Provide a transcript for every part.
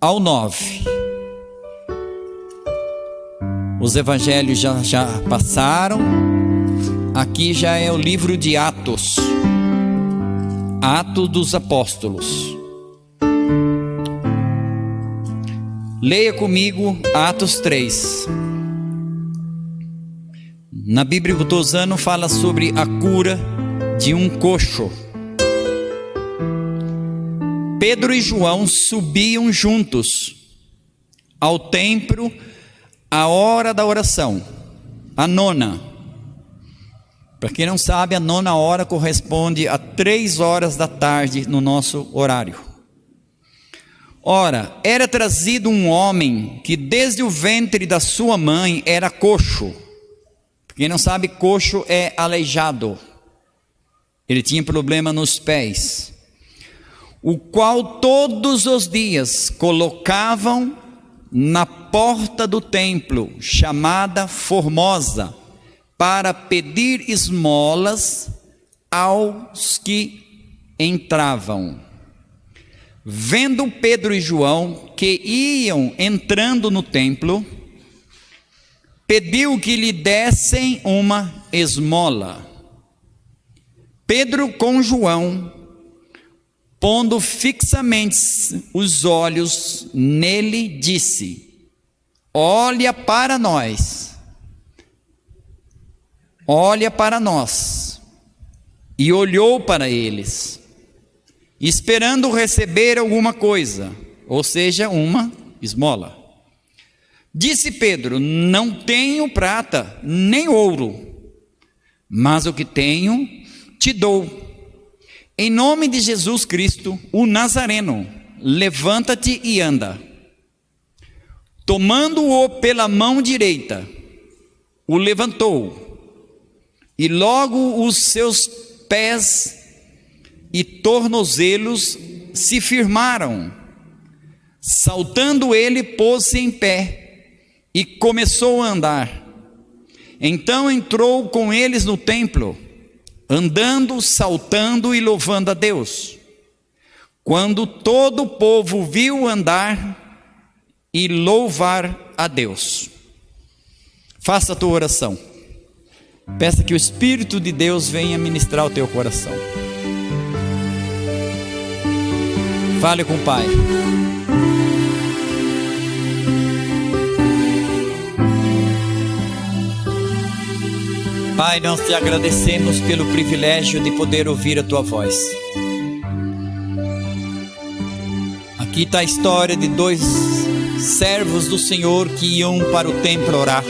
ao 9. Os evangelhos já passaram. Aqui já é o livro de Atos, Atos dos Apóstolos. Leia comigo Atos 3. Na Bíblia que eu estou usando fala sobre a cura de um coxo. Pedro e João subiam juntos ao templo à hora da oração, a 9. Para quem não sabe, a 9 hora corresponde a 3 horas da tarde no nosso horário. Ora, era trazido um homem que desde o ventre da sua mãe era coxo. Para quem não sabe, coxo é aleijado. Ele tinha problema nos pés, o qual todos os dias colocavam na porta do templo, chamada Formosa, para pedir esmolas aos que entravam. Vendo Pedro e João que iam entrando no templo, pediu que lhe dessem uma esmola. Pedro com João, pondo fixamente os olhos nele, disse: olha para nós. Olha para nós. E olhou para eles, esperando receber alguma coisa, ou seja, uma esmola. Disse Pedro: não tenho prata nem ouro, mas o que tenho te dou. Em nome de Jesus Cristo, o Nazareno, levanta-te e anda. Tomando-o pela mão direita, o levantou, e logo os seus pés e tornozelos se firmaram. Saltando ele, pôs-se em pé e começou a andar. Então entrou com eles no templo, andando, saltando e louvando a Deus. Quando todo o povo viu andar e louvar a Deus. Faça a tua oração. Peça que o Espírito de Deus venha ministrar o teu coração. Fale com o Pai. Pai, nós te agradecemos pelo privilégio de poder ouvir a tua voz. Aqui está a história de 2 servos do Senhor que iam para o templo orar.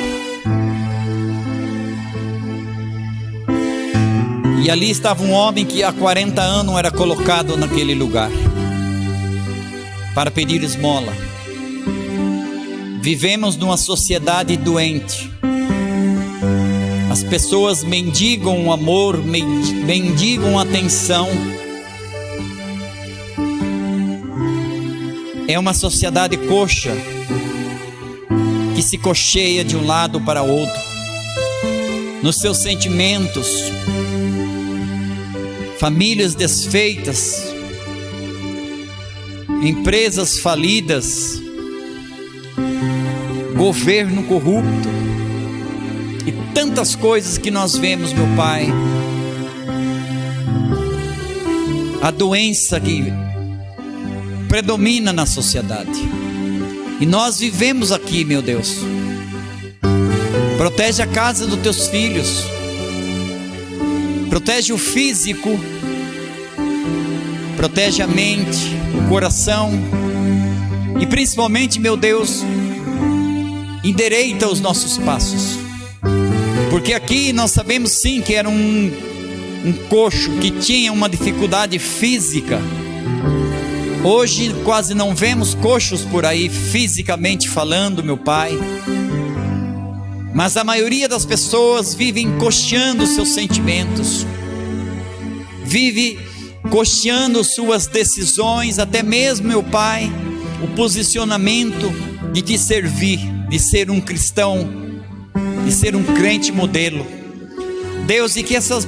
E ali estava um homem que há 40 anos era colocado naquele lugar para pedir esmola. Vivemos numa sociedade doente. As pessoas mendigam amor, mendigam atenção. É uma sociedade coxa, que se cocheia de um lado para o outro, nos seus sentimentos, famílias desfeitas, empresas falidas, governo corrupto e tantas coisas que nós vemos, meu Pai. A doença que predomina na sociedade, e nós vivemos aqui, meu Deus. Protege a casa dos teus filhos, protege o físico, protege a mente, o coração, e principalmente, meu Deus, endireita os nossos passos, porque aqui nós sabemos sim que era um coxo que tinha uma dificuldade física. Hoje quase não vemos coxos por aí, fisicamente falando, meu Pai, mas a maioria das pessoas vivem coxeando seus sentimentos, vive coxeando suas decisões, até mesmo, meu Pai, o posicionamento de te servir, de ser um cristão, de ser um crente modelo. Deus, e que essas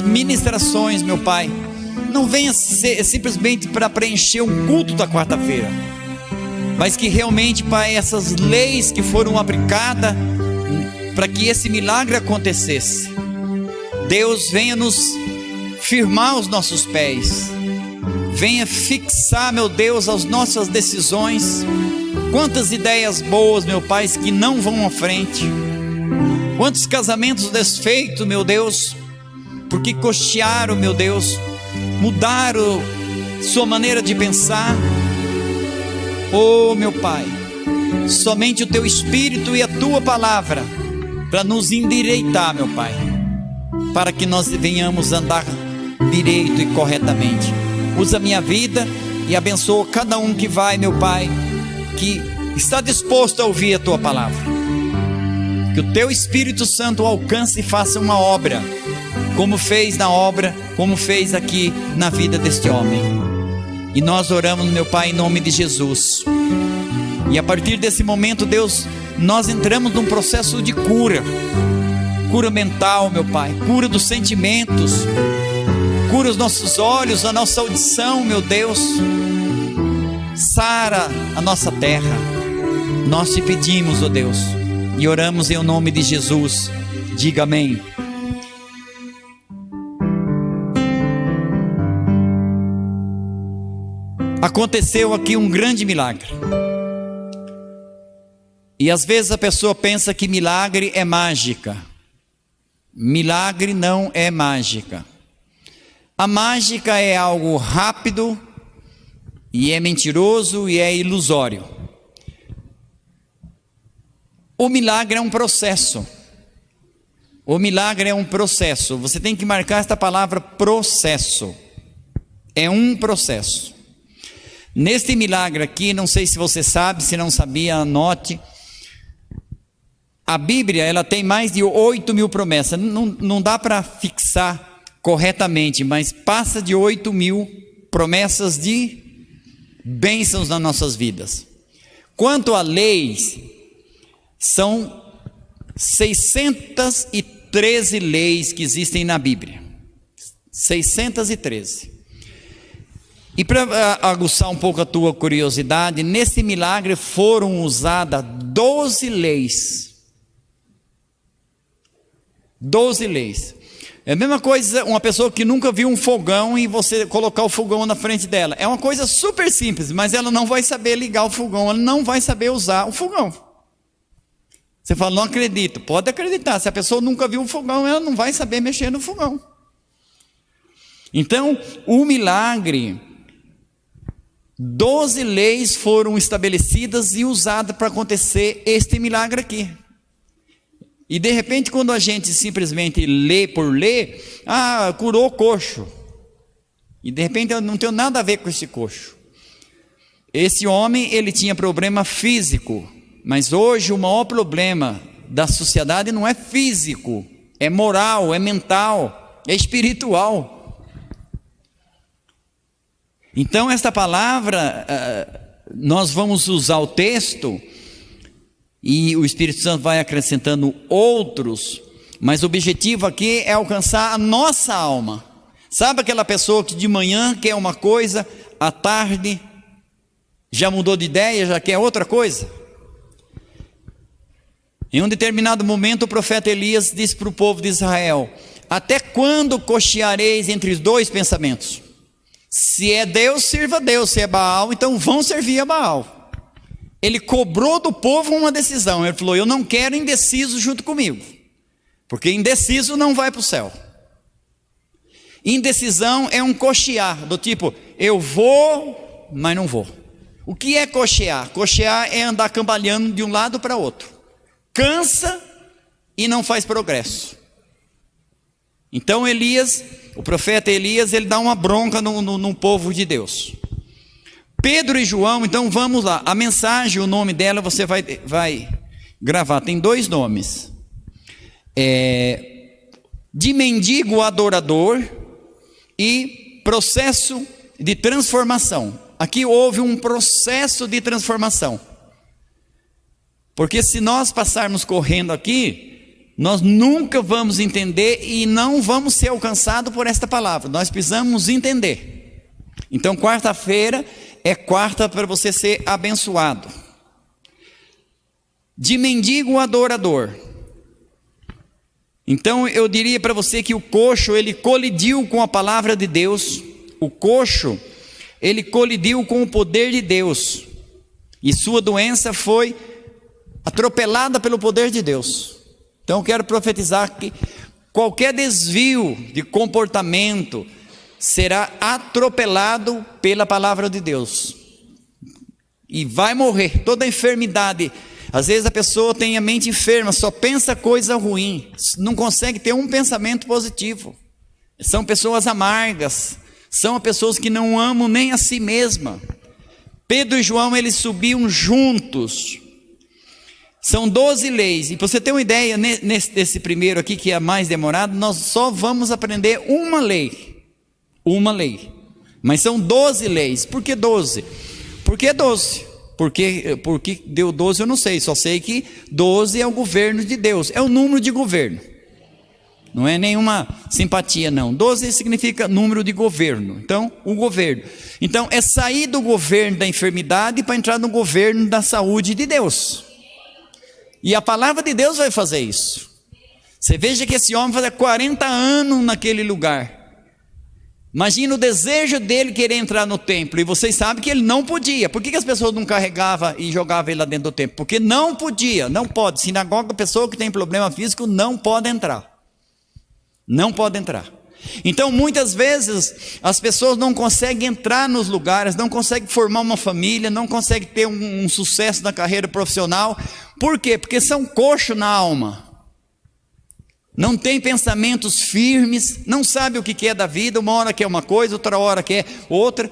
ministrações, meu Pai, não venha ser simplesmente para preencher um culto da quarta-feira, mas que realmente, Pai, essas leis que foram aplicadas para que esse milagre acontecesse, Deus, venha nos firmar os nossos pés, venha fixar, meu Deus, as nossas decisões. Quantas ideias boas, meu Pai, que não vão à frente, quantos casamentos desfeitos, meu Deus, porque cochearam, meu Deus, mudaram sua maneira de pensar. Oh, meu Pai, somente o Teu Espírito e a Tua Palavra para nos endireitar, meu Pai, para que nós venhamos andar direito e corretamente. Usa a minha vida e abençoa cada um que vai, meu Pai, que está disposto a ouvir a Tua Palavra. Que o Teu Espírito Santo alcance e faça uma obra, como fez na obra, como fez aqui na vida deste homem. E nós oramos, meu Pai, em nome de Jesus. E a partir desse momento, Deus, nós entramos num processo de cura. Cura mental, meu Pai, cura dos sentimentos, cura os nossos olhos, a nossa audição, meu Deus. Sara a nossa terra. Nós te pedimos, ó Deus, e oramos em nome de Jesus. Diga amém. Aconteceu aqui um grande milagre. E às vezes a pessoa pensa que milagre é mágica. Milagre não é mágica. A mágica é algo rápido, e é mentiroso, e é ilusório. O milagre é um processo. O milagre é um processo. Você tem que marcar esta palavra processo. É um processo. Neste milagre aqui, não sei se você sabe, se não sabia, anote. A Bíblia, ela tem mais de 8.000 promessas. Não dá para fixar corretamente, mas passa de 8.000 promessas de bênçãos nas nossas vidas. Quanto a leis, são 613 leis que existem na Bíblia. 613. E para aguçar um pouco a tua curiosidade, nesse milagre foram usadas 12 leis. 12 leis. É a mesma coisa uma pessoa que nunca viu um fogão e você colocar o fogão na frente dela. É uma coisa super simples, mas ela não vai saber ligar o fogão, ela não vai saber usar o fogão. Você fala, não acredito. Pode acreditar, se a pessoa nunca viu um fogão, ela não vai saber mexer no fogão. Então, o milagre, 12 leis foram estabelecidas e usadas para acontecer este milagre aqui. E de repente, quando a gente simplesmente lê por ler, curou o coxo. E de repente eu não tenho nada a ver com esse coxo. Esse homem, ele tinha problema físico, mas hoje o maior problema da sociedade não é físico, é moral, é mental, é espiritual. Então esta palavra, nós vamos usar o texto, e o Espírito Santo vai acrescentando outros, mas o objetivo aqui é alcançar a nossa alma. Sabe aquela pessoa que de manhã quer uma coisa, à tarde já mudou de ideia, já quer outra coisa? Em um determinado momento o profeta Elias disse para o povo de Israel: até quando cocheareis entre os dois pensamentos? Se é Deus, sirva a Deus, se é Baal, então vão servir a Baal. Ele cobrou do povo uma decisão. Ele falou, eu não quero indeciso junto comigo, porque indeciso não vai para o céu. Indecisão é um cochear, do tipo, eu vou, mas não vou. O que é cochear? Cochear é andar cambaleando de um lado para outro. Cansa e não faz progresso. Então Elias, o profeta Elias, ele dá uma bronca no povo de Deus. Pedro e João, então vamos lá. A mensagem, o nome dela você vai gravar. Tem 2 nomes. De mendigo adorador e processo de transformação. Aqui houve um processo de transformação. Porque se nós passarmos correndo aqui, nós nunca vamos entender e não vamos ser alcançados por esta palavra. Nós precisamos entender. Então quarta-feira é quarta para você ser abençoado. De mendigo a adorador. Então eu diria para você que o coxo, ele colidiu com a palavra de Deus. O coxo, ele colidiu com o poder de Deus. E sua doença foi atropelada pelo poder de Deus. Então eu quero profetizar que qualquer desvio de comportamento será atropelado pela palavra de Deus. E vai morrer. Toda enfermidade. Às vezes a pessoa tem a mente enferma, só pensa coisa ruim, não consegue ter um pensamento positivo. São pessoas amargas, são pessoas que não amam nem a si mesma. Pedro e João, eles subiam juntos. São 12 leis. E para você ter uma ideia, nesse primeiro aqui, que é mais demorado, nós só vamos aprender uma lei. Uma lei. Mas são 12 leis. Por que 12? Por que 12? Porque deu 12 eu não sei, só sei que 12 é o governo de Deus, é o número de governo, não é nenhuma simpatia não, 12 significa número de governo, então o governo, então é sair do governo da enfermidade para entrar no governo da saúde de Deus, e a palavra de Deus vai fazer isso. Você veja que esse homem fazia 40 anos naquele lugar. Imagina o desejo dele querer entrar no templo, e vocês sabem que ele não podia. Por que as pessoas não carregavam e jogavam ele lá dentro do templo? Porque não podia, não pode. Sinagoga, pessoa que tem problema físico não pode entrar. Não pode entrar. Então muitas vezes as pessoas não conseguem entrar nos lugares, não conseguem formar uma família, não conseguem ter um sucesso na carreira profissional. Por quê? Porque são coxos na alma. Não tem pensamentos firmes, não sabe o que é da vida, uma hora quer uma coisa, outra hora quer outra,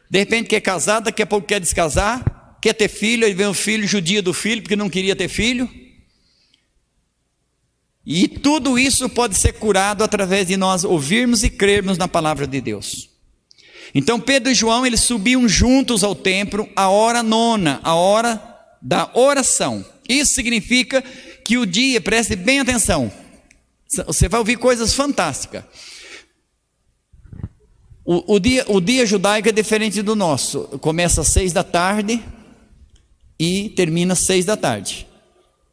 de repente quer casar, daqui a pouco quer descasar, quer ter filho, aí vem o filho, judia do filho, porque não queria ter filho. E tudo isso pode ser curado através de nós ouvirmos e crermos na palavra de Deus. Então Pedro e João, eles subiam juntos ao templo, a hora nona, a hora da oração. Isso significa que o dia, preste bem atenção, você vai ouvir coisas fantásticas. O dia judaico é diferente do nosso. Começa às 6 da tarde e termina às 6 da tarde.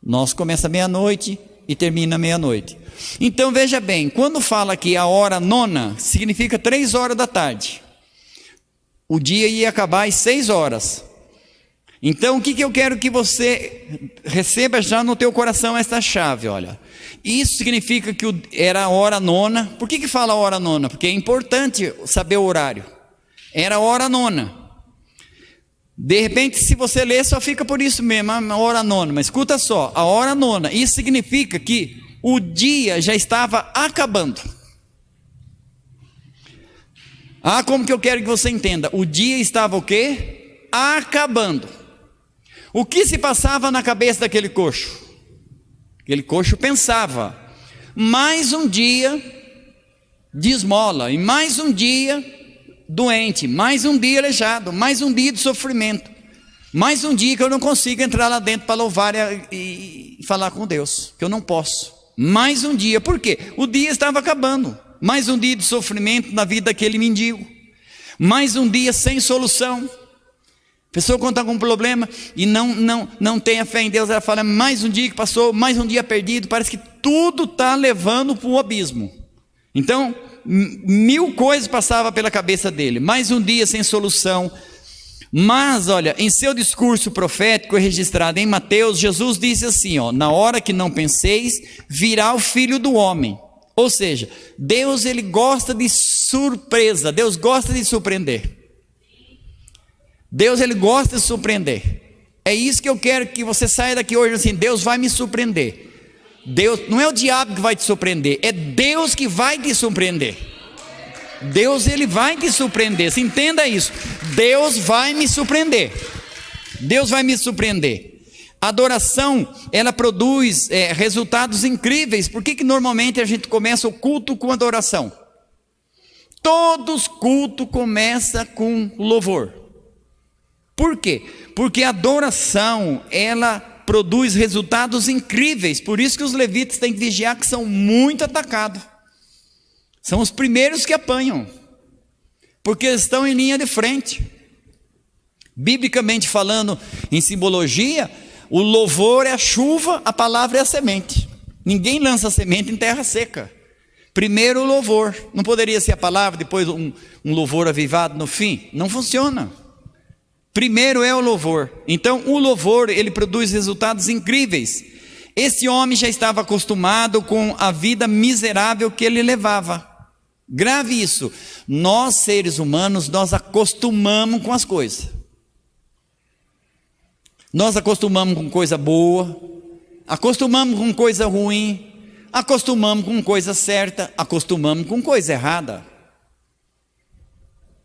Nosso começa meia-noite e termina meia-noite. Então veja bem, quando fala aqui a hora nona, significa 3 horas da tarde. O dia ia acabar às 6 horas. Então o que eu quero que você receba já no teu coração esta chave, olha. Isso significa que era a hora nona. Por que fala hora nona? Porque é importante saber o horário. Era a hora nona. De repente, se você ler, só fica por isso mesmo, a hora nona. Mas escuta só, a hora nona. Isso significa que o dia já estava acabando. Como que eu quero que você entenda? O dia estava o quê? Acabando. O que se passava na cabeça daquele coxo? Aquele coxo pensava, mais um dia de esmola, e mais um dia doente, mais um dia aleijado, mais um dia de sofrimento, mais um dia que eu não consigo entrar lá dentro para louvar e falar com Deus, que eu não posso. Mais um dia, por quê? O dia estava acabando, mais um dia de sofrimento na vida daquele mendigo, mais um dia sem solução. A pessoa quando está com um problema e não tem a fé em Deus, ela fala, mais um dia que passou, mais um dia perdido, parece que tudo está levando para o abismo. Então, 1000 coisas passavam pela cabeça dele, mais um dia sem solução. Mas olha, em seu discurso profético registrado em Mateus, Jesus disse assim, na hora que não penseis, virá o Filho do Homem. Ou seja, Deus ele gosta de surpresa, Deus gosta de surpreender. Deus ele gosta de surpreender. É isso que eu quero que você saia daqui hoje assim, Deus vai me surpreender. Deus, não é o diabo que vai te surpreender, é Deus que vai te surpreender. Deus ele vai te surpreender, você entenda isso. Deus vai me surpreender. Deus vai me surpreender. A adoração, ela produz resultados incríveis. Por que normalmente a gente começa o culto com adoração? Todos cultos começam com louvor. Por quê? Porque a adoração, ela produz resultados incríveis. Por isso que os levitas têm que vigiar, que são muito atacados. São os primeiros que apanham, porque eles estão em linha de frente. Biblicamente falando, em simbologia, o louvor é a chuva, a palavra é a semente. Ninguém lança semente em terra seca. Primeiro o louvor, não poderia ser a palavra, depois um louvor avivado no fim? Não funciona. Primeiro é o louvor. Então o louvor, ele produz resultados incríveis. Esse homem já estava acostumado com a vida miserável que ele levava. Grave isso, nós seres humanos, nós acostumamos com as coisas. Nós acostumamos com coisa boa, acostumamos com coisa ruim, acostumamos com coisa certa, acostumamos com coisa errada.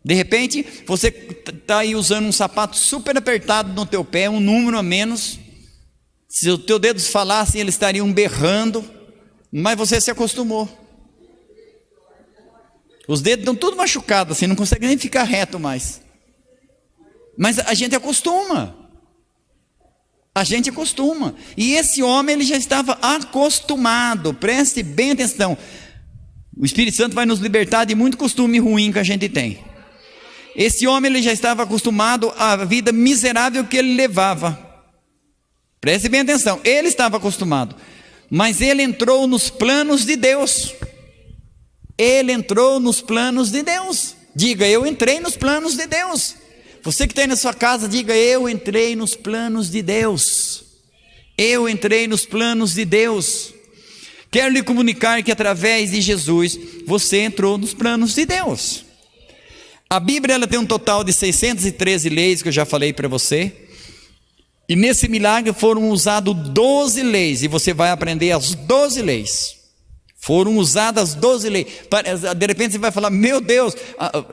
De repente, você está aí usando um sapato super apertado no teu pé, um número a menos. Se os teus dedos falassem, eles estariam berrando, mas você se acostumou. Os dedos estão tudo machucados, assim, não consegue nem ficar reto mais. Mas a gente acostuma. A gente acostuma. E esse homem, ele já estava acostumado. Preste bem atenção. O Espírito Santo vai nos libertar de muito costume ruim que a gente tem. Esse homem, ele já estava acostumado à vida miserável que ele levava. Preste bem atenção. Ele estava acostumado. Mas ele entrou nos planos de Deus. Ele entrou nos planos de Deus. Diga, eu entrei nos planos de Deus. Você que está aí na sua casa, diga, eu entrei nos planos de Deus. Eu entrei nos planos de Deus. Quero lhe comunicar que através de Jesus, você entrou nos planos de Deus. A Bíblia, ela tem um total de 613 leis, que eu já falei para você. E nesse milagre foram usadas 12 leis, e você vai aprender as 12 leis. Foram usadas 12 leis. De repente você vai falar, meu Deus,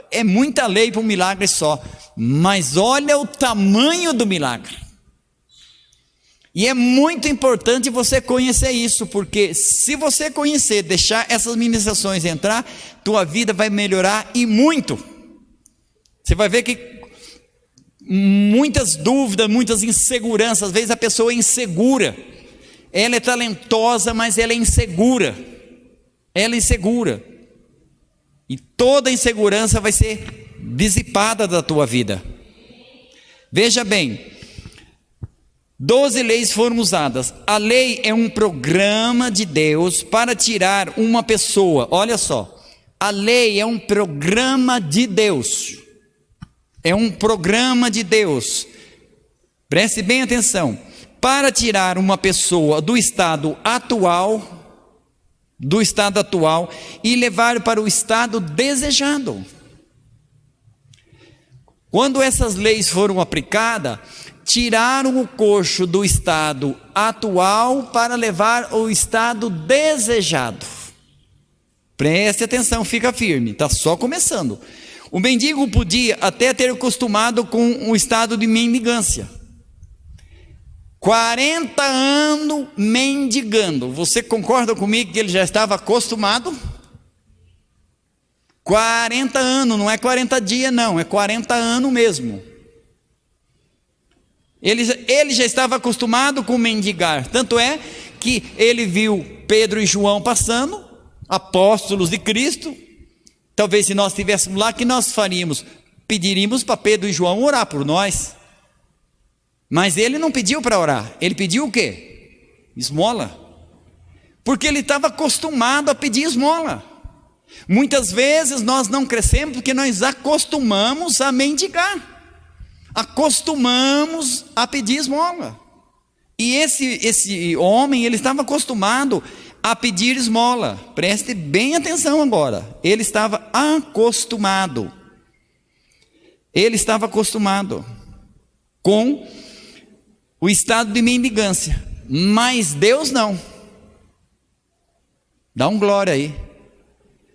é muita lei para um milagre só. Mas olha o tamanho do milagre. E é muito importante você conhecer isso, porque se você conhecer, deixar essas ministrações entrar, tua vida vai melhorar e muito. Você vai ver que muitas dúvidas, muitas inseguranças, às vezes a pessoa é insegura. Ela é talentosa, mas ela é insegura. Ela é insegura. E toda insegurança vai ser dissipada da tua vida. Veja bem, 12 leis foram usadas. A lei é um programa de Deus para tirar uma pessoa. Olha só, a lei é um programa de Deus. É um programa de Deus. Preste bem atenção. Para tirar uma pessoa do estado atual e levar para o estado desejado. Quando essas leis foram aplicadas, tiraram o coxo do estado atual para levar ao estado desejado. Preste atenção, fica firme, está só começando. O mendigo podia até ter acostumado com o estado de mendigância. 40 anos mendigando. Você concorda comigo que ele já estava acostumado? 40 anos, não é 40 dias não, é 40 anos mesmo. Ele já estava acostumado com mendigar. Tanto é que ele viu Pedro e João passando, apóstolos de Cristo. Talvez se nós estivéssemos lá, o que nós faríamos? Pediríamos para Pedro e João orar por nós. Mas ele não pediu para orar. Ele pediu o quê? Esmola. Porque ele estava acostumado a pedir esmola. Muitas vezes nós não crescemos porque nós acostumamos a mendigar. Acostumamos a pedir esmola. E esse homem, ele estava acostumado a pedir esmola. Preste bem atenção agora. Ele estava acostumado. Ele estava acostumado com o estado de mendigância. Mas Deus não. Dá um glória aí.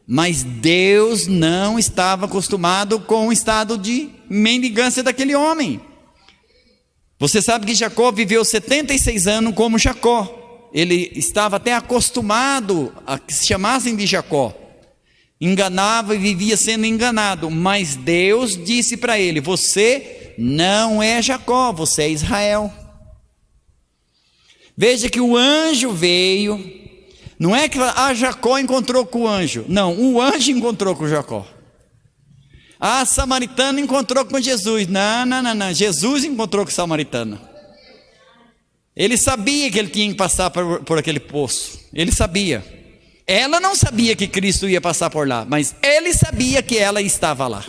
Mas Deus não estava acostumado com o estado de mendigância daquele homem. Você sabe que Jacó viveu 76 anos como Jacó. Ele estava até acostumado a que se chamassem de Jacó. Enganava e vivia sendo enganado. Mas Deus disse para ele: você não é Jacó, você é Israel. Veja que o anjo veio. Não é que Jacó encontrou com o anjo. Não, o anjo encontrou com Jacó. A samaritana encontrou com Jesus. Não. Jesus encontrou com a samaritana. Ele sabia que ele tinha que passar por aquele poço. Ele sabia. Ela não sabia que Cristo ia passar por lá, mas ele sabia que ela estava lá.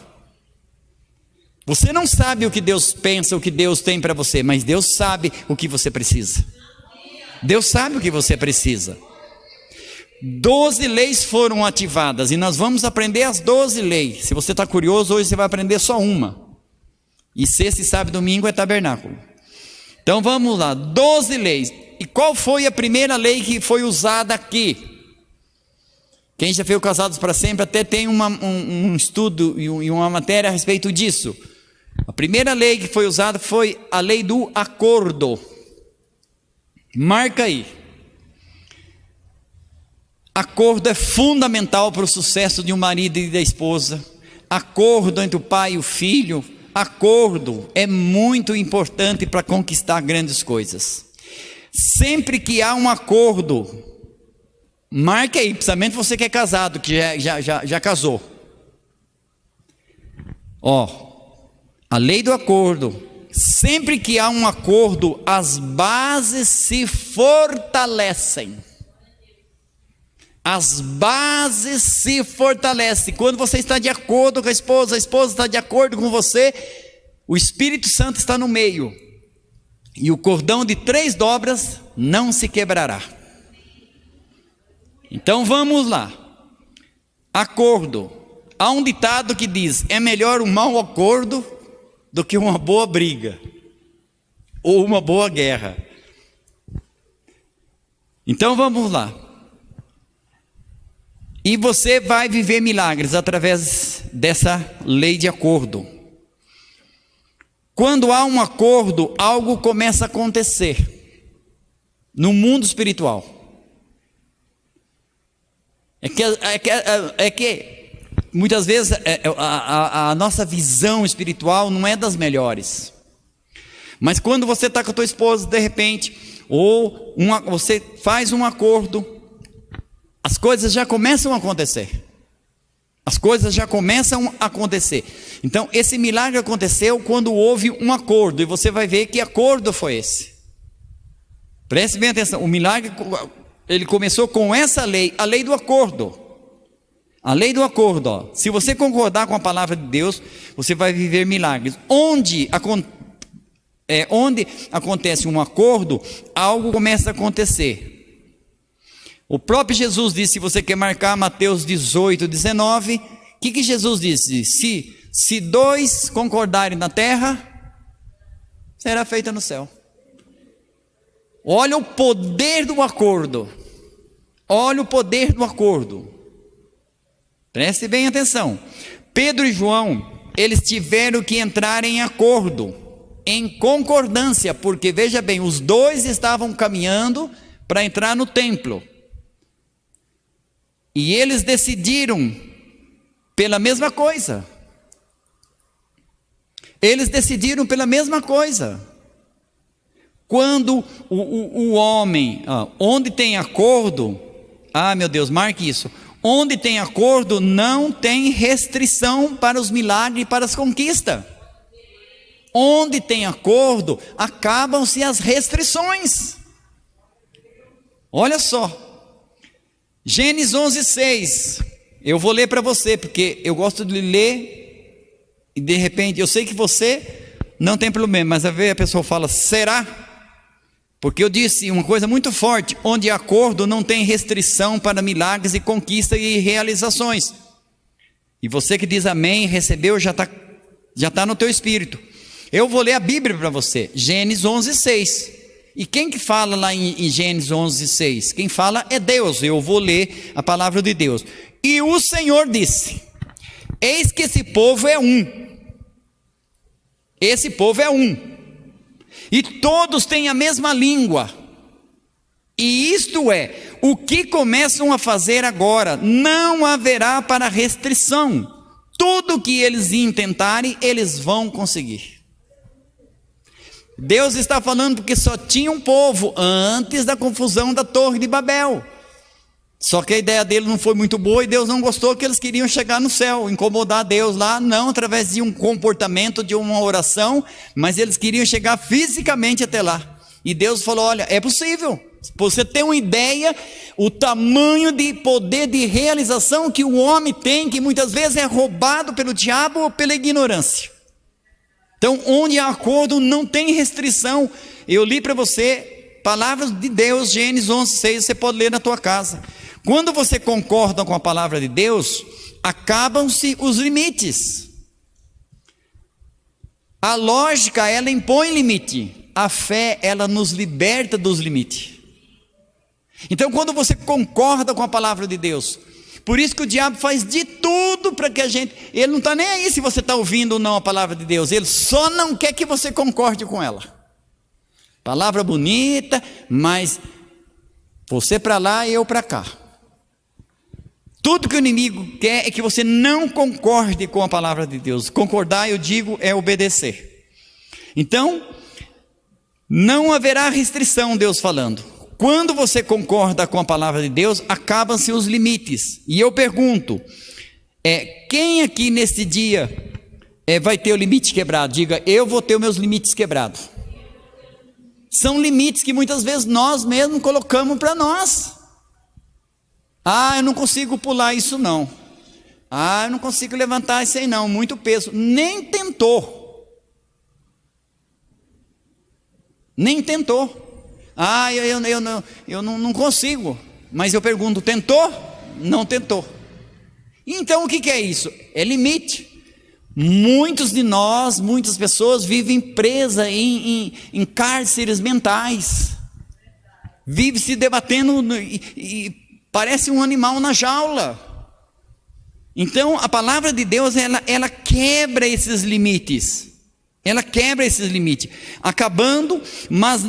Você não sabe o que Deus pensa, o que Deus tem para você, mas Deus sabe o que você precisa. Deus sabe o que você precisa. 12 leis foram ativadas e nós vamos aprender as 12 leis. Se você está curioso, hoje você vai aprender só uma. E sexta, sábado e domingo é tabernáculo. Então vamos lá, 12 leis. E qual foi a primeira lei que foi usada aqui? Quem já fez o Casados para Sempre até tem um estudo e uma matéria a respeito disso. A primeira lei que foi usada foi a lei do acordo. Marca aí. Acordo é fundamental para o sucesso de um marido e da esposa. Acordo entre o pai e o filho. Acordo é muito importante para conquistar grandes coisas. Sempre que há um acordo, marque aí, principalmente você que é casado, que já casou. A lei do acordo. Sempre que há um acordo, as bases se fortalecem. As bases se fortalecem. Quando você está de acordo com a esposa está de acordo com você, o Espírito Santo está no meio. E o cordão de 3 dobras não se quebrará. Então vamos lá. Acordo. Há um ditado que diz: é melhor um mau acordo do que uma boa briga ou uma boa guerra. Então vamos lá. E você vai viver milagres através dessa lei de acordo. Quando há um acordo, algo começa a acontecer no mundo espiritual. É que muitas vezes a nossa visão espiritual não é das melhores. Mas quando você está com a tua esposa, de repente, ou você faz um acordo, as coisas já começam a acontecer. As coisas já começam a acontecer. Então, esse milagre aconteceu quando houve um acordo. E você vai ver que acordo foi esse. Preste bem atenção. O milagre, ele começou com essa lei, a lei do acordo. A lei do acordo. Se você concordar com a palavra de Deus, você vai viver milagres. Onde acontece um acordo, algo começa a acontecer. O próprio Jesus disse, se você quer marcar Mateus 18, 19, o que Jesus disse? Se 2 concordarem na terra, será feita no céu. Olha o poder do acordo. Olha o poder do acordo. Preste bem atenção. Pedro e João, eles tiveram que entrar em acordo, em concordância, porque veja bem, os 2 estavam caminhando para entrar no templo. E eles decidiram pela mesma coisa. Eles decidiram pela mesma coisa. Quando o homem, onde tem acordo, meu Deus, marque isso. Onde tem acordo, não tem restrição para os milagres e para as conquistas. Onde tem acordo, acabam-se as restrições. Olha só. Gênesis 11:6, eu vou ler para você, porque eu gosto de ler, e de repente, eu sei que você não tem problema, mas a ver a pessoa fala, será? Porque eu disse uma coisa muito forte, onde acordo não tem restrição para milagres e conquistas e realizações. E você que diz amém, recebeu, já está no teu espírito. Eu vou ler a Bíblia para você, Gênesis 11:6. E quem que fala lá em Gênesis 11:6? Quem fala é Deus. Eu vou ler a palavra de Deus. E o Senhor disse: eis que esse povo é um. Esse povo é um. E todos têm a mesma língua. E isto é, o que começam a fazer agora, não haverá para restrição. Tudo que eles intentarem, eles vão conseguir. Deus está falando porque só tinha um povo antes da confusão da Torre de Babel. Só que a ideia dele não foi muito boa e Deus não gostou, que eles queriam chegar no céu, incomodar Deus lá, não através de um comportamento, de uma oração, mas eles queriam chegar fisicamente até lá. E Deus falou: olha, é possível. Você tem uma ideia, o tamanho de poder de realização que o homem tem, que muitas vezes é roubado pelo diabo ou pela ignorância. Então, onde há acordo, não tem restrição. Eu li para você palavras de Deus, Gênesis 11:6, você pode ler na tua casa. Quando você concorda com a palavra de Deus, acabam-se os limites. A lógica, ela impõe limite. A fé, ela nos liberta dos limites. Então, quando você concorda com a palavra de Deus, por isso que o diabo faz de tudo para que a gente, ele não está nem aí se você está ouvindo ou não a palavra de Deus, ele só não quer que você concorde com ela. Palavra bonita, mas você para lá e eu para cá. Tudo que o inimigo quer é que você não concorde com a palavra de Deus. Concordar, eu digo, é obedecer. Então, não haverá restrição, Deus falando. Quando você concorda com a palavra de Deus, acabam-se os limites. E eu pergunto, quem aqui nesse dia vai ter o limite quebrado? Diga: eu vou ter os meus limites quebrados. São limites que muitas vezes nós mesmos colocamos para nós. Eu não consigo pular isso não. Eu não consigo levantar isso aí não, muito peso. Nem tentou. Nem tentou. Eu não consigo. Mas eu pergunto: tentou? Não tentou. Então o que é isso? É limite. Muitos de nós, muitas pessoas vivem presas em cárceres mentais. Vive se debatendo e parece um animal na jaula. Então a palavra de Deus, ela quebra esses limites. Ela quebra esses limites. Acabando, mas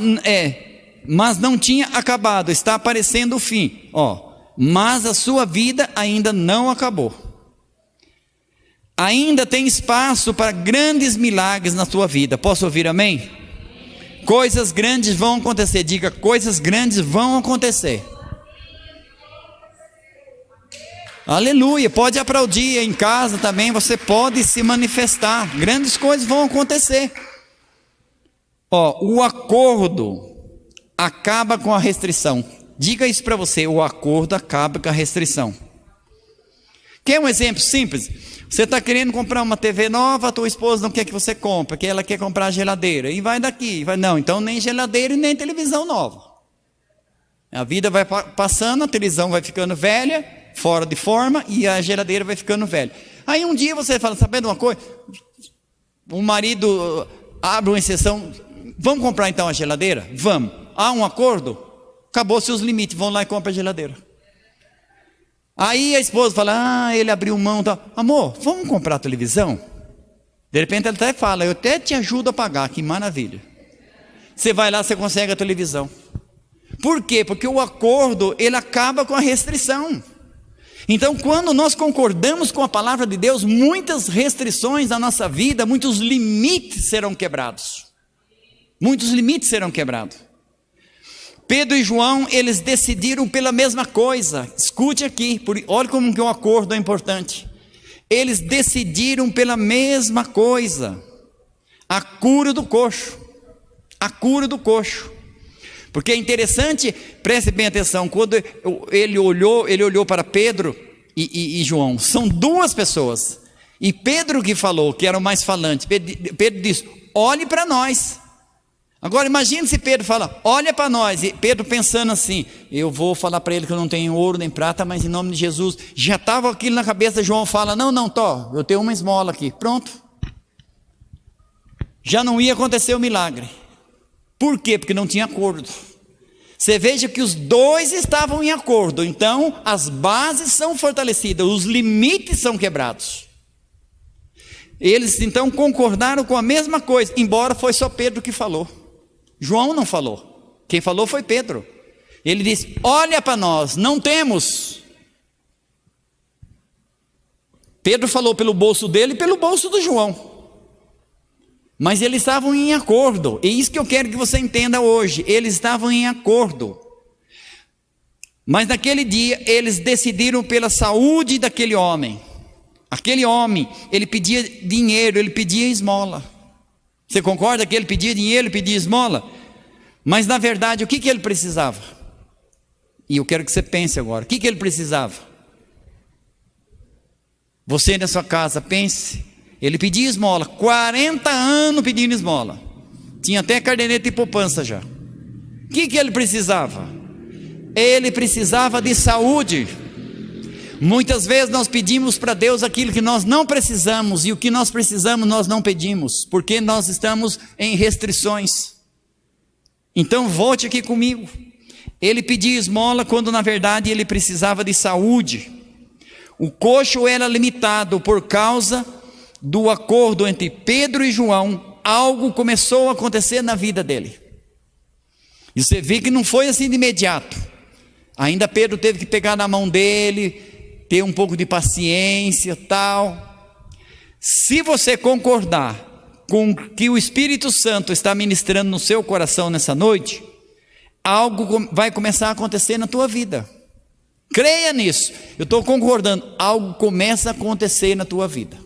não tinha acabado, está aparecendo o fim. Mas a sua vida ainda não acabou. Ainda tem espaço para grandes milagres na sua vida. Posso ouvir amém? Coisas grandes vão acontecer. Diga: coisas grandes vão acontecer. Aleluia. Pode aplaudir em casa também, você pode se manifestar. Grandes coisas vão acontecer. O acordo acaba com a restrição. Diga isso para você: o acordo acaba com a restrição. Quer um exemplo simples? Você está querendo comprar uma TV nova, a tua esposa não quer que você compre, porque ela quer comprar a geladeira, e vai daqui, não, então nem geladeira e nem televisão nova. A vida vai passando, a televisão vai ficando velha, fora de forma, e a geladeira vai ficando velha. Aí um dia você fala: sabendo uma coisa? O marido abre uma exceção: vamos comprar então a geladeira? Vamos. Há um acordo? Acabou-se os limites, vão lá e compra a geladeira. Aí a esposa fala: ele abriu mão, tá. Amor, vamos comprar a televisão? De repente ela até fala: eu até te ajudo a pagar, que maravilha. Você vai lá, você consegue a televisão. Por quê? Porque o acordo, ele acaba com a restrição. Então, quando nós concordamos com a palavra de Deus, muitas restrições da nossa vida, muitos limites serão quebrados. Muitos limites serão quebrados. Pedro e João, eles decidiram pela mesma coisa. Escute aqui, olha como que o acordo é importante. Eles decidiram pela mesma coisa. A cura do coxo. A cura do coxo. Porque é interessante, preste bem atenção, quando ele olhou para Pedro e João. São duas pessoas. E Pedro que falou, que era o mais falante. Pedro disse: olhe para nós. Agora imagine se Pedro fala: olha para nós. E Pedro pensando assim: eu vou falar para ele que eu não tenho ouro nem prata, mas em nome de Jesus. Já estava aquilo na cabeça. João fala: não, eu tenho uma esmola aqui. Pronto. Já não ia acontecer o milagre. Por quê? Porque não tinha acordo. Você veja que os dois estavam em acordo. Então as bases são fortalecidas, os limites são quebrados. Eles então concordaram com a mesma coisa, embora foi só Pedro que falou. João não falou. Quem falou foi Pedro. Ele disse: olha para nós, não temos. Pedro falou pelo bolso dele e pelo bolso do João. Mas eles estavam em acordo. É isso que eu quero que você entenda hoje. Eles estavam em acordo. Mas naquele dia eles decidiram pela saúde daquele homem. Aquele homem, ele pedia dinheiro, ele pedia esmola. Você concorda que ele pedia dinheiro, ele pedia esmola? Mas na verdade, o que ele precisava? E eu quero que você pense agora, o que ele precisava? Você na sua casa, pense. Ele pedia esmola, 40 anos pedindo esmola. Tinha até caderneta e poupança já. O que ele precisava? Ele precisava de saúde. Muitas vezes nós pedimos para Deus aquilo que nós não precisamos, e o que nós precisamos nós não pedimos, porque nós estamos em restrições. Então volte aqui comigo. Ele pedia esmola quando na verdade ele precisava de saúde. O coxo era limitado por causa do acordo entre Pedro e João. Algo começou a acontecer na vida dele. E você vê que não foi assim de imediato. Ainda Pedro teve que pegar na mão dele, ter um pouco de paciência, tal. Se você concordar com o que o Espírito Santo está ministrando no seu coração nessa noite, algo vai começar a acontecer na tua vida. Creia nisso. Eu estou concordando. Algo começa a acontecer na tua vida.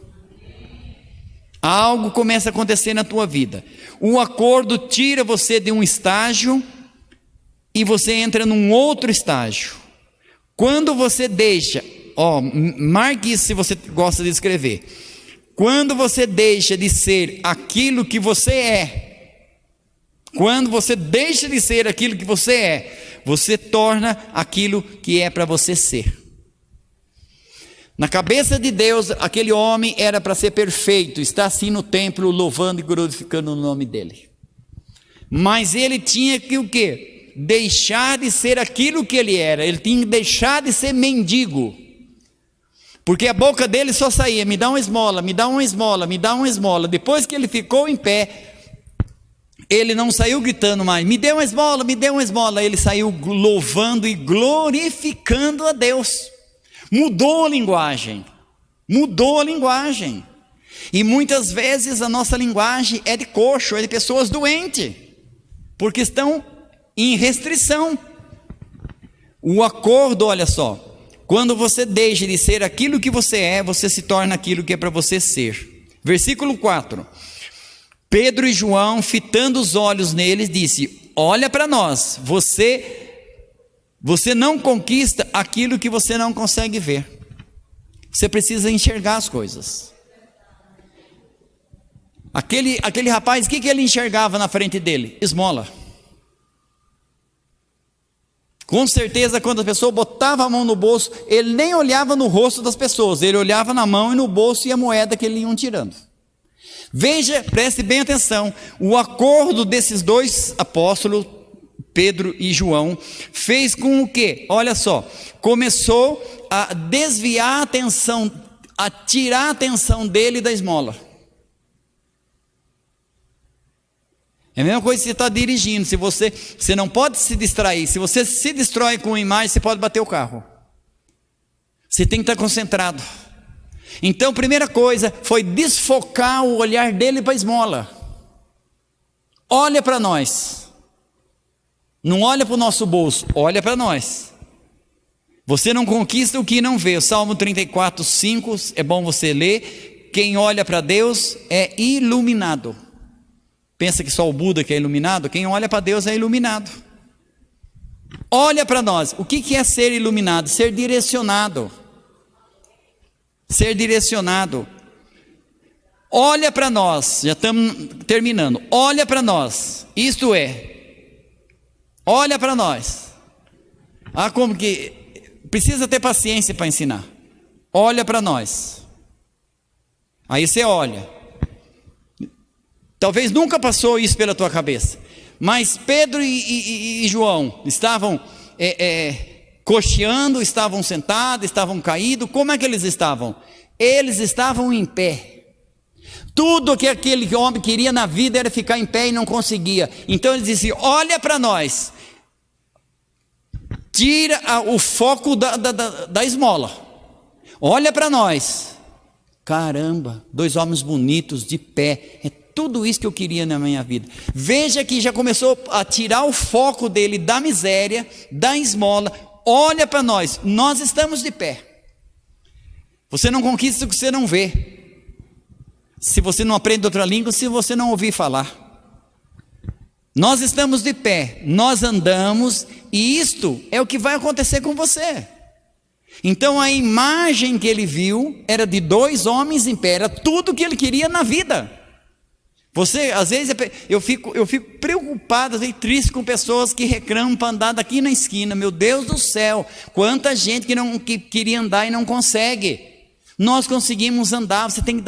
Algo começa a acontecer na tua vida. O acordo tira você de um estágio e você entra num outro estágio. Quando você deixa, marque isso se você gosta de escrever. Quando você deixa de ser aquilo que você é, quando você deixa de ser aquilo que você é, você torna aquilo que é para você ser. Na cabeça de Deus, aquele homem era para ser perfeito, está assim no templo louvando e glorificando o nome dele. Mas ele tinha que o quê? Deixar de ser aquilo que ele era. Ele tinha que deixar de ser mendigo, porque a boca dele só saía: me dá uma esmola, me dá uma esmola, me dá uma esmola. Depois que ele ficou em pé, ele não saiu gritando mais: me dê uma esmola, me dê uma esmola. Ele saiu louvando e glorificando a Deus. Mudou a linguagem. Mudou a linguagem. E muitas vezes a nossa linguagem é de coxo, é de pessoas doentes, porque estão em restrição. O acordo, olha só, quando você deixa de ser aquilo que você é, você se torna aquilo que é para você ser. Versículo 4. Pedro e João, fitando os olhos neles, disse: olha para nós, você não conquista aquilo que você não consegue ver. Você precisa enxergar as coisas. Aquele rapaz, o que ele enxergava na frente dele? Esmola. Com certeza, quando a pessoa botava a mão no bolso, ele nem olhava no rosto das pessoas, ele olhava na mão e no bolso e a moeda que eles iam tirando. Veja, preste bem atenção, o acordo desses dois apóstolos, Pedro e João, fez com o que? Olha só, começou a desviar a atenção, a tirar a atenção dele da esmola. É a mesma coisa que você está dirigindo. Se você não pode se distrair. Se você se distrai com uma imagem, você pode bater o carro. Você tem que estar concentrado. Então, primeira coisa foi desfocar o olhar dele para a esmola. Olha para nós. Não olha para o nosso bolso, olha para nós. Você não conquista o que não vê. O Salmo 34, 5, é bom você ler. Quem olha para Deus é iluminado. Pensa que só o Buda que é iluminado? Quem olha para Deus é iluminado. Olha para nós. O que é ser iluminado? Ser direcionado. Ser direcionado. Olha para nós. Já estamos terminando. Olha para nós. Isto é, olha para nós. Como que precisa ter paciência para ensinar. Olha para nós. Aí você olha. Talvez nunca passou isso pela tua cabeça, mas Pedro e João estavam coxeando, estavam sentados, estavam caídos. Como é que eles estavam? Eles estavam em pé. Tudo que aquele homem queria na vida era ficar em pé e não conseguia. Então ele disse: olha para nós, tira o foco da esmola, olha para nós. Caramba, dois homens bonitos de pé, tudo isso que eu queria na minha vida. Veja que já começou a tirar o foco dele da miséria, da esmola. olha para nós, nós estamos de pé. Você não conquista o que você não vê. Se você não aprende outra língua, se você não ouvir falar. Nós estamos de pé, nós andamos, e isto é o que vai acontecer com você. Então a imagem que ele viu era de 2 homens em pé, era tudo que ele queria na vida. Você, às vezes, eu fico preocupado, triste com pessoas que reclamam para andar daqui na esquina. Meu Deus do céu, quanta gente que queria andar e não consegue. Nós conseguimos andar. Você tem que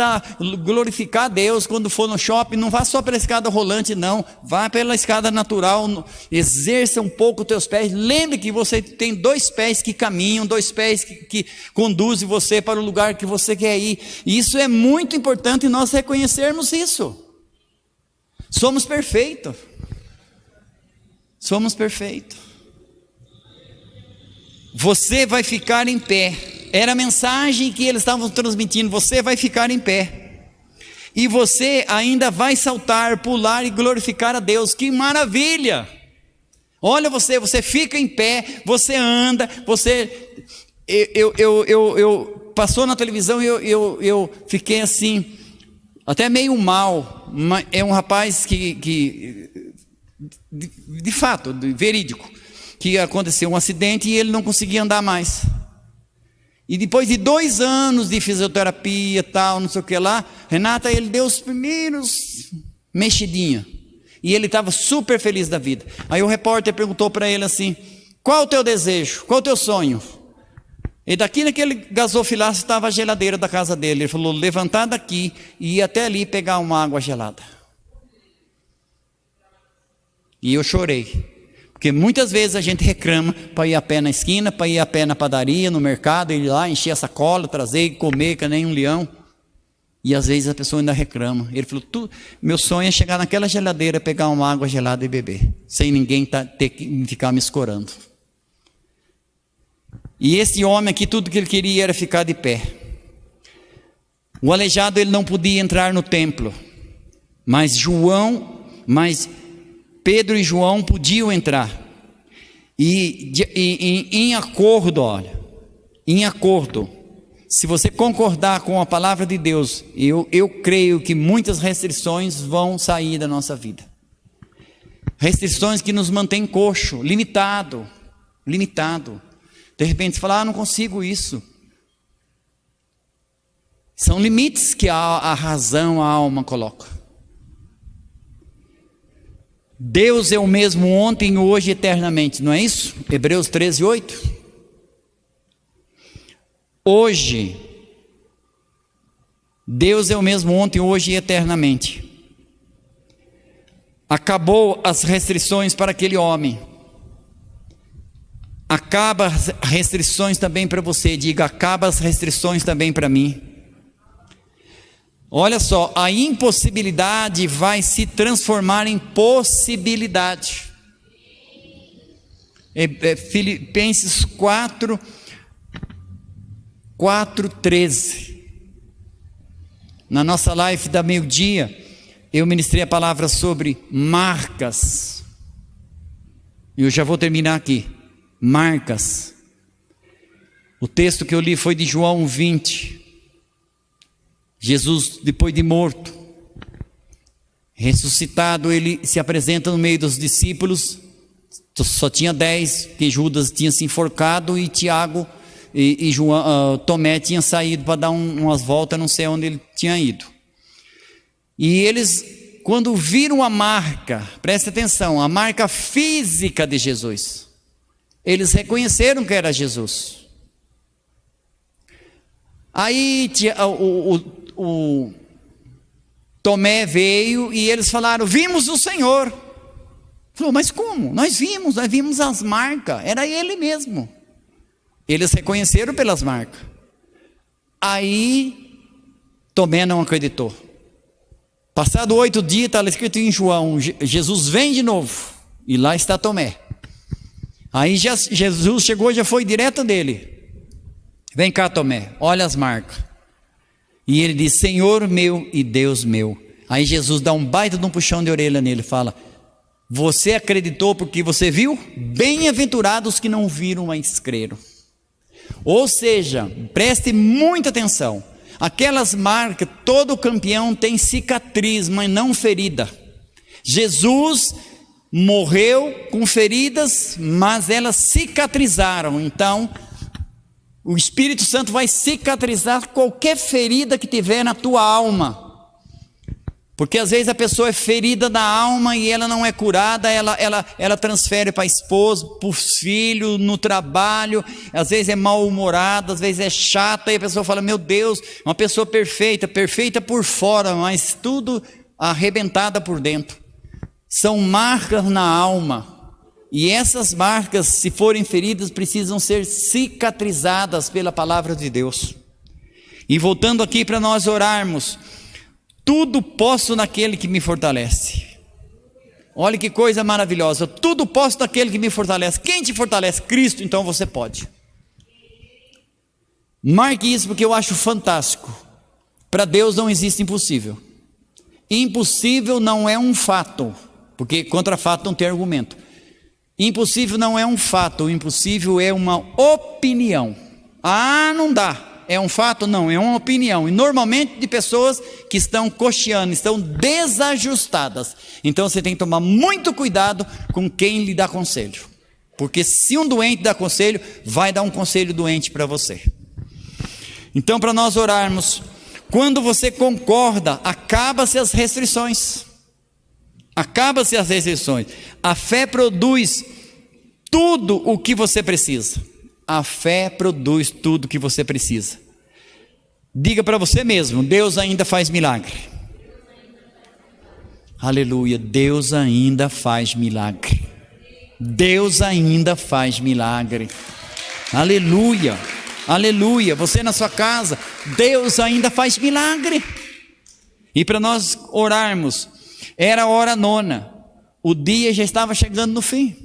glorificar a Deus quando for no shopping. Não vá só pela escada rolante, não. Vá pela escada natural. Exerça um pouco os teus pés. Lembre que você tem 2 pés que caminham, 2 pés que conduzem você para o lugar que você quer ir. E isso é muito importante nós reconhecermos isso. Somos perfeitos. Somos perfeitos. Você vai ficar em pé. Era a mensagem que eles estavam transmitindo. Você vai ficar em pé. E você ainda vai saltar, pular e glorificar a Deus. Que maravilha! Olha você fica em pé, você anda, você... Passou na televisão e eu fiquei assim, até meio mal. É um rapaz que de fato, verídico, que aconteceu um acidente e ele não conseguia andar mais. E depois de 2 anos de fisioterapia, tal, não sei o que lá, Renata, ele deu os primeiros mexidinhos. E ele estava super feliz da vida. Aí o repórter perguntou para ele assim: qual o teu desejo? Qual o teu sonho? E daqui naquele gasofilaço estava a geladeira da casa dele. Ele falou: levantar daqui e ir até ali pegar uma água gelada. E eu chorei. Porque muitas vezes a gente reclama para ir a pé na esquina, para ir a pé na padaria, no mercado, ir lá, encher a sacola, trazer e comer que nem um leão. E às vezes a pessoa ainda reclama. Ele falou: meu sonho é chegar naquela geladeira, pegar uma água gelada e beber, sem ninguém ter que ficar me escorando. E esse homem aqui, tudo que ele queria era ficar de pé. O aleijado, ele não podia entrar no templo, mas Pedro e João podiam entrar. E em acordo, se você concordar com a palavra de Deus, eu creio que muitas restrições vão sair da nossa vida. Restrições que nos mantêm coxo, limitado. De repente você fala: não consigo isso. São limites que a razão, a alma coloca. Deus é o mesmo ontem, hoje e eternamente, não é isso? Hebreus 13:8. Hoje, Deus é o mesmo ontem, hoje e eternamente. Acabou as restrições para aquele homem. Acaba as restrições também para você. Diga: acaba as restrições também para mim. Olha só, a impossibilidade vai se transformar em possibilidade. Filipenses 4:13. Na nossa live da meio-dia, eu ministrei a palavra sobre marcas. E eu já vou terminar aqui. Marcas. O texto que eu li foi de João 20. Jesus, depois de morto, ressuscitado, ele se apresenta no meio dos discípulos. Só tinha 10, porque Judas tinha se enforcado e Tiago e Tomé tinham saído para dar umas voltas, não sei onde ele tinha ido. E eles, quando viram a marca, presta atenção, a marca física de Jesus, eles reconheceram que era Jesus. Aí o Tomé veio e eles falaram: vimos o Senhor. Falou: mas como? Nós vimos as marcas, era ele mesmo. Eles reconheceram pelas marcas. Aí Tomé não acreditou. Passado 8 dias, está escrito em João, Jesus vem de novo, e lá está Tomé. Aí Jesus chegou, já foi direto dele: vem cá, Tomé, olha as marcas. E ele diz: Senhor meu e Deus meu. Aí Jesus dá um baita de um puxão de orelha nele, fala: Você acreditou porque você viu? Bem-aventurados que não viram, mas creram. Ou seja, preste muita atenção. Aquelas marcas, todo campeão tem cicatriz, mas não ferida. Jesus morreu com feridas, mas elas cicatrizaram. Então, o Espírito Santo vai cicatrizar qualquer ferida que tiver na tua alma. Porque às vezes a pessoa é ferida da alma e ela não é curada, ela transfere para a esposa, para os filhos, no trabalho, às vezes é mal-humorada, às vezes é chata, e a pessoa fala, meu Deus, uma pessoa perfeita, perfeita por fora, mas tudo arrebentada por dentro. São marcas na alma, e essas marcas, se forem feridas, precisam ser cicatrizadas pela palavra de Deus. E voltando aqui para nós orarmos, tudo posso naquele que me fortalece. Olha que coisa maravilhosa. Tudo posso naquele que me fortalece. Quem te fortalece? Cristo. Então você pode. Marque isso porque eu acho fantástico. Para Deus não existe impossível. Impossível não é um fato, porque contra fato não tem argumento. Impossível não é um fato. O impossível é uma opinião. Ah, não dá. É um fato? Não, é uma opinião. E normalmente de pessoas que estão cocheando, estão desajustadas. Então você tem que tomar muito cuidado com quem lhe dá conselho. Porque se um doente dá conselho, vai dar um conselho doente para você. Então, para nós orarmos, quando você concorda, acaba-se as restrições. Acaba-se as restrições. A fé produz tudo o que você precisa. A fé produz tudo o que você precisa. Diga para você mesmo, Deus ainda faz milagre. Aleluia, Deus ainda faz milagre. Deus ainda faz milagre. Aleluia, aleluia. Você na sua casa, Deus ainda faz milagre. E para nós orarmos, era a hora 9. O dia já estava chegando no fim.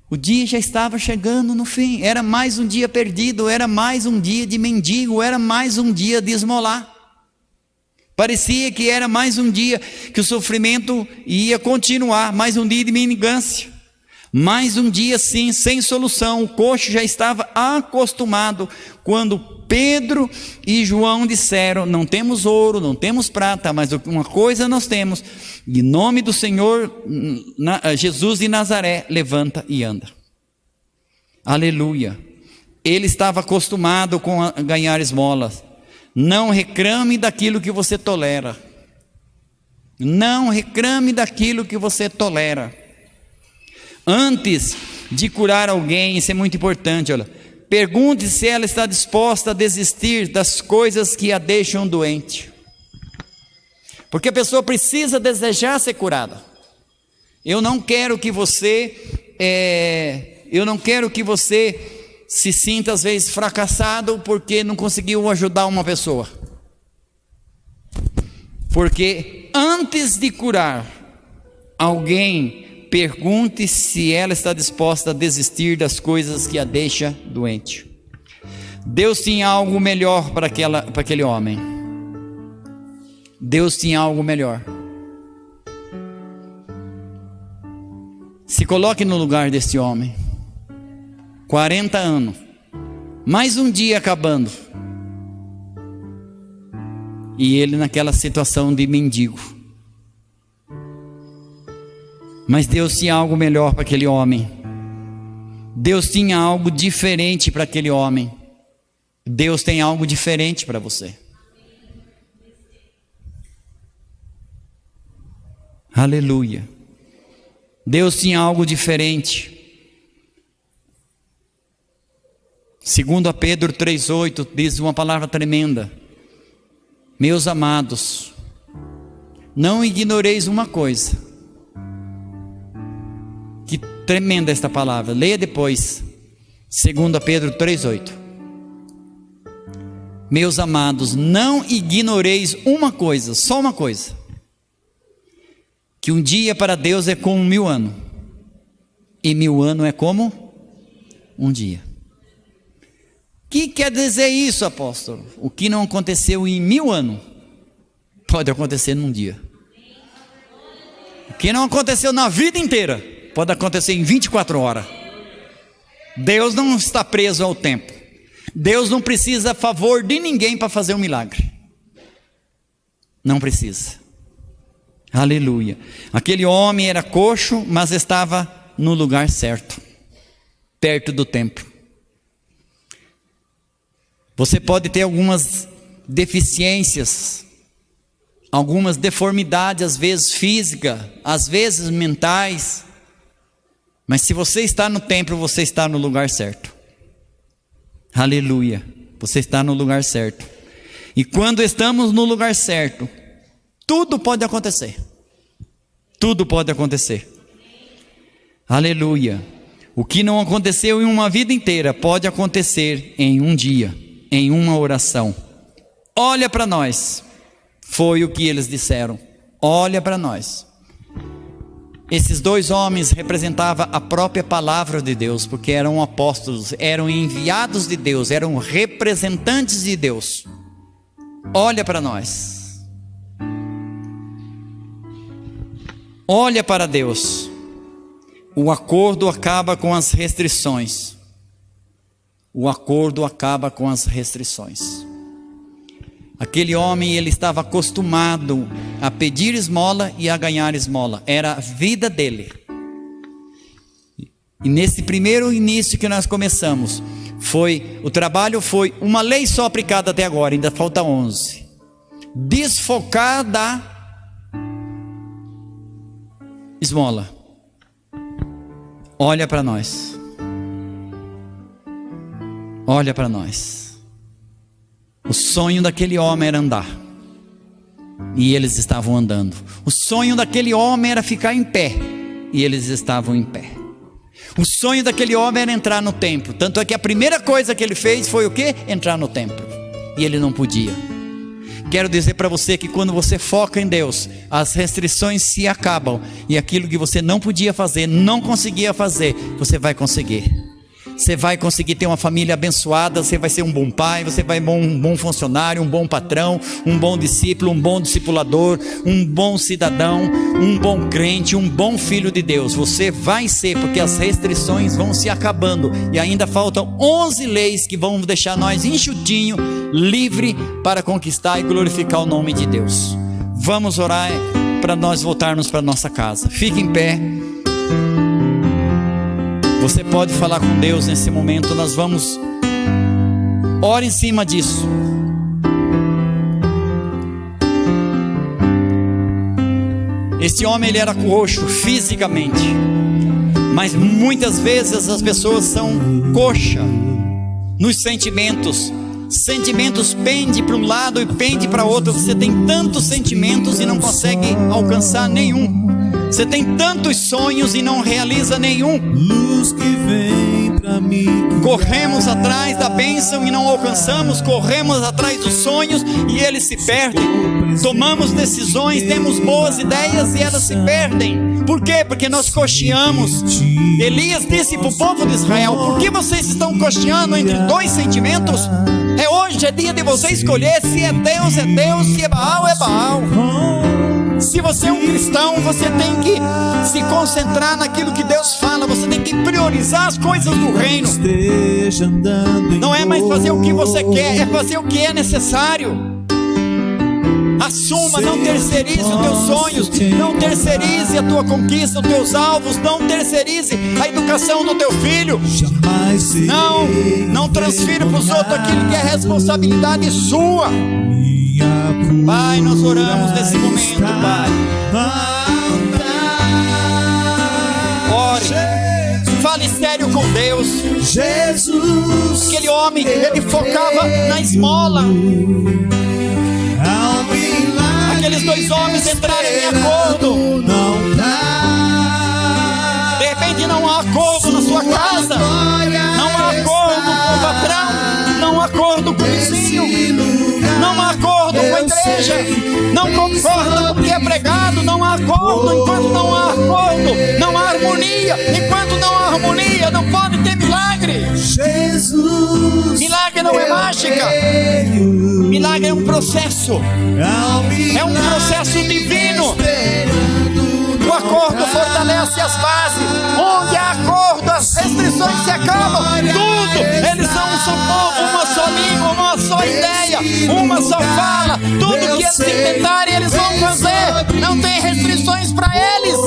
O dia já estava chegando no fim, era mais um dia perdido, era mais um dia de mendigo, era mais um dia de esmolar. Parecia que era mais um dia que o sofrimento ia continuar, mais um dia de mendigância, mais um dia sim, sem solução. O coxo já estava acostumado quando Pedro e João disseram, não temos ouro, não temos prata, mas uma coisa nós temos, em nome do Senhor Jesus de Nazaré, levanta e anda. Aleluia. Ele estava acostumado com ganhar esmolas. Não reclame daquilo que você tolera. Não reclame daquilo que você tolera. Antes de curar alguém, isso é muito importante, olha. Pergunte se ela está disposta a desistir das coisas que a deixam doente. Porque a pessoa precisa desejar ser curada. Eu não quero que você se sinta às vezes fracassado porque não conseguiu ajudar uma pessoa. Porque antes de curar alguém, pergunte se ela está disposta a desistir das coisas que a deixa doente. Deus tinha algo melhor para aquele homem. Deus tinha algo melhor. Se coloque no lugar desse homem. 40 anos. Mais um dia acabando. E ele naquela situação de mendigo. Mas Deus tinha algo melhor para aquele homem. Deus tinha algo diferente para aquele homem. Deus tem algo diferente para você. Aleluia. Deus tinha algo diferente. 2 Pedro 3,8 diz uma palavra tremenda. Meus amados, não ignoreis uma coisa. Que tremenda esta palavra. Leia depois. 2 Pedro 3,8. Meus amados, não ignoreis uma coisa, só uma coisa. Que um dia para Deus é como 1000 anos. E 1000 anos é como um dia. O que quer dizer isso, apóstolo? O que não aconteceu em 1000 anos, pode acontecer num dia. que não aconteceu na vida inteira, pode acontecer em 24 horas. Deus não está preso ao tempo. Deus não precisa a favor de ninguém para fazer um milagre. Não precisa. Aleluia. Aquele homem era coxo, mas estava no lugar certo, perto do templo. Você pode ter algumas deficiências, algumas deformidades, às vezes físicas, às vezes mentais, mas se você está no templo, você está no lugar certo. Aleluia. Você está no lugar certo. E quando estamos no lugar certo, tudo pode acontecer. Tudo pode acontecer. Aleluia. O que não aconteceu em uma vida inteira pode acontecer em um dia, em uma oração. Olha para nós. Foi o que eles disseram. Olha para nós. Esses dois homens representavam a própria palavra de Deus, porque eram apóstolos, eram enviados de Deus, eram representantes de Deus. Olha para nós. Olha para Deus. O acordo acaba com as restrições. O acordo acaba com as restrições. Aquele homem, ele estava acostumado a pedir esmola e a ganhar esmola. Era a vida dele. E nesse primeiro início que nós começamos, o trabalho foi uma lei só aplicada até agora, ainda falta 11. Desfocar da esmola. Olha para nós. Olha para nós. O sonho daquele homem era andar. E eles estavam andando. O sonho daquele homem era ficar em pé. E eles estavam em pé. O sonho daquele homem era entrar no templo. Tanto é que a primeira coisa que ele fez foi o quê? Entrar no templo. E ele não podia. Quero dizer para você que quando você foca em Deus, as restrições se acabam. E aquilo que você não podia fazer, não conseguia fazer, você vai conseguir. Você vai conseguir ter uma família abençoada, você vai ser um bom pai, você vai ser um bom funcionário, um bom patrão, um bom discípulo, um bom discipulador, um bom cidadão, um bom crente, um bom filho de Deus. Você vai ser, porque as restrições vão se acabando e ainda faltam 11 leis que vão deixar nós enxutinho, livre para conquistar e glorificar o nome de Deus. Vamos orar para nós voltarmos para nossa casa. Fique em pé. Você pode falar com Deus nesse momento. Nós vamos orar em cima disso. Esse homem, ele era coxo fisicamente, mas muitas vezes as pessoas são coxa nos sentimentos. Sentimentos pende para um lado e pende para outro. Você tem tantos sentimentos e não consegue alcançar nenhum. Você tem tantos sonhos e não realiza nenhum. Luz que vem pra mim. Corremos atrás da bênção e não alcançamos. Corremos atrás dos sonhos e eles se perdem. Tomamos decisões, temos boas ideias e elas se perdem. Por quê? Porque nós cocheamos. Elias disse para o povo de Israel: por que vocês estão cocheando entre dois sentimentos? Hoje é dia de você escolher se é Deus, se é Baal, é Baal. Se você é um cristão, você tem que se concentrar naquilo que Deus fala. Você tem que priorizar as coisas do reino. Não é mais fazer o que você quer, é fazer o que é necessário. Assuma, não terceirize os teus sonhos, não terceirize a tua conquista, os teus alvos, não terceirize a educação do teu filho. Não transfira para os outros aquilo que é responsabilidade sua. Pai, nós oramos nesse momento, Pai. Ore, fale sério com Deus. Jesus, aquele homem, ele focava na esmola. Aqueles dois homens entraram em acordo. De repente não há acordo na sua casa, não há acordo com o patrão, não há acordo com o vizinho, não há acordo com a igreja, não concorda com o que é pregado, não há acordo. Enquanto não há acordo, não há harmonia. Enquanto não há harmonia, não pode ter milagre. Milagre não é mágica. Milagre é um processo. É um processo divino. O acordo as bases. Onde há acordo, as restrições se acabam. Tudo, eles são um só povo, uma só língua, uma só ideia, uma só fala. Tudo que eles intentarem, eles vão fazer. Não tem restrições para eles.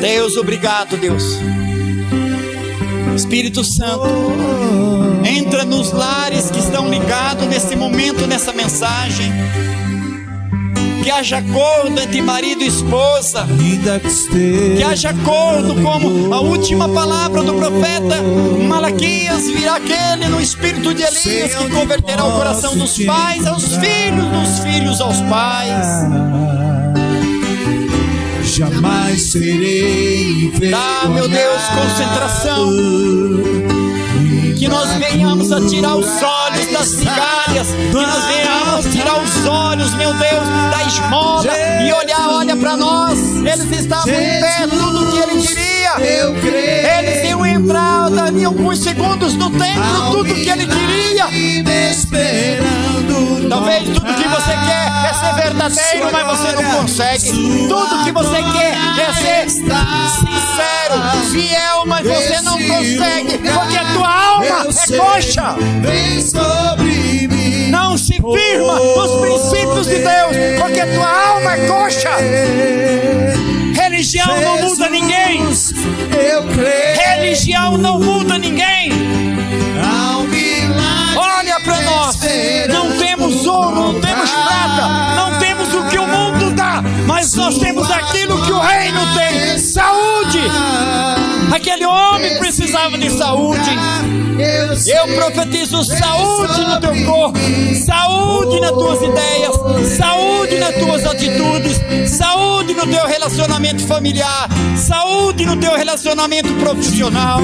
Deus, obrigado, Deus. Espírito Santo, entra nos lares que estão ligados nesse momento, nessa mensagem. Que haja acordo entre marido e esposa. Que haja acordo, como a última palavra do profeta Malaquias, virá aquele no espírito de Elias que converterá o coração dos pais aos filhos, dos filhos aos pais. Jamais serei envergonhado. Dá, meu Deus, concentração. Que nós venhamos a tirar os olhos das migalhas. Que nós venhamos a tirar os olhos, meu Deus, da esmola. E olha para nós. Eles estavam em pé, tudo o que ele queria. Eles iam entrar em alguns segundos no templo, tudo o que ele queria. Talvez tudo que você quer é ser verdadeiro, mas você não consegue. Tudo que você quer é ser sincero, fiel, mas você não consegue, porque a tua alma é coxa. Não se firma nos princípios de Deus, porque a tua alma é coxa. Religião não muda ninguém. Religião não muda ninguém. Olha para nós. Não temos ouro, não temos prata, não temos o que o mundo dá, mas nós temos aquilo que o reino tem: saúde. Aquele homem precisava de saúde. Eu profetizo saúde no teu corpo, saúde nas tuas ideias, saúde nas tuas atitudes, saúde no teu relacionamento familiar, saúde no teu relacionamento profissional,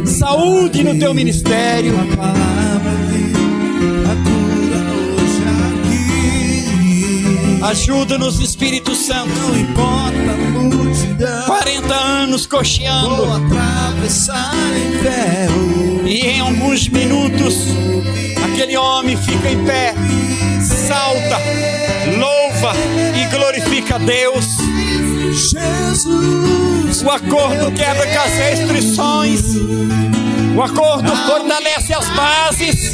saúde no teu ministério. Ajuda-nos, Espírito Santo. Não importa a multidão, 40 anos cocheando, vou atravessar inferno. e em alguns minutos aquele homem fica em pé, salta, louva e glorifica a Deus. Jesus, O acordo quebra com as restrições. O acordo fortalece as bases.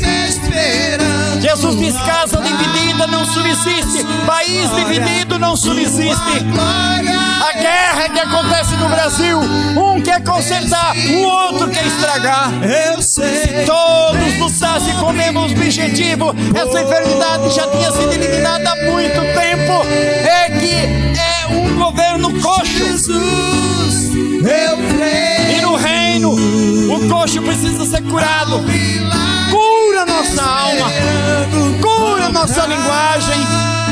Jesus diz: casa dividida não subsiste, país dividido não subsiste. A guerra que acontece no Brasil, um quer consertar, o outro quer estragar. eu sei. Se todos lutassem com o mesmo objetivo, essa enfermidade já tinha sido eliminada há muito tempo. É que é um governo coxo. Jesus, eu creio. E no reino, o coxo precisa ser curado. Cura nossa alma, cura nossa linguagem.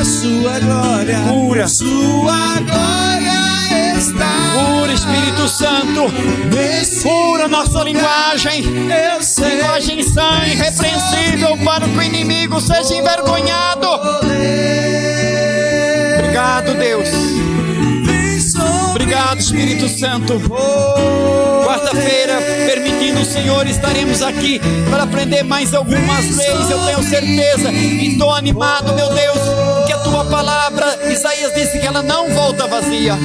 Sua glória, Cura. sua glória está. Cura, Espírito Santo. Cura nossa linguagem. Eu sei. Linguagem sã e irrepreensível, para que o inimigo seja envergonhado. Obrigado, Deus. Obrigado, Espírito Santo. Quarta-feira, permitindo o Senhor, estaremos aqui para aprender mais algumas leis. Eu tenho certeza e estou animado, meu Deus, que a tua palavra, Isaías disse que ela não volta vazia.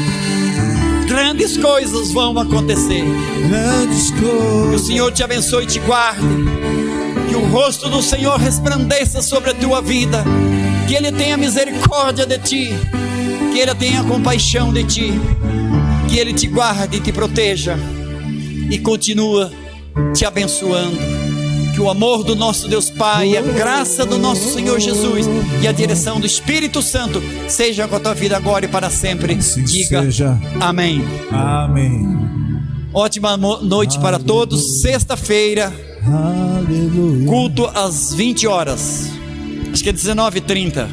Grandes coisas vão acontecer. Grandes Que o coisas. Senhor te abençoe e te guarde. Que o rosto do Senhor resplandeça sobre a tua vida. Que Ele tenha misericórdia de ti. Que Ele tenha compaixão de ti. Que Ele te guarde e te proteja. E continua te abençoando. Que o amor do nosso Deus Pai, a graça do nosso Senhor Jesus e a direção do Espírito Santo seja com a tua vida agora e para sempre. Assim Diga seja. amém. Amém. Ótima noite para todos. Sexta-feira, Aleluia. culto às 20 horas. Acho que é 19h30.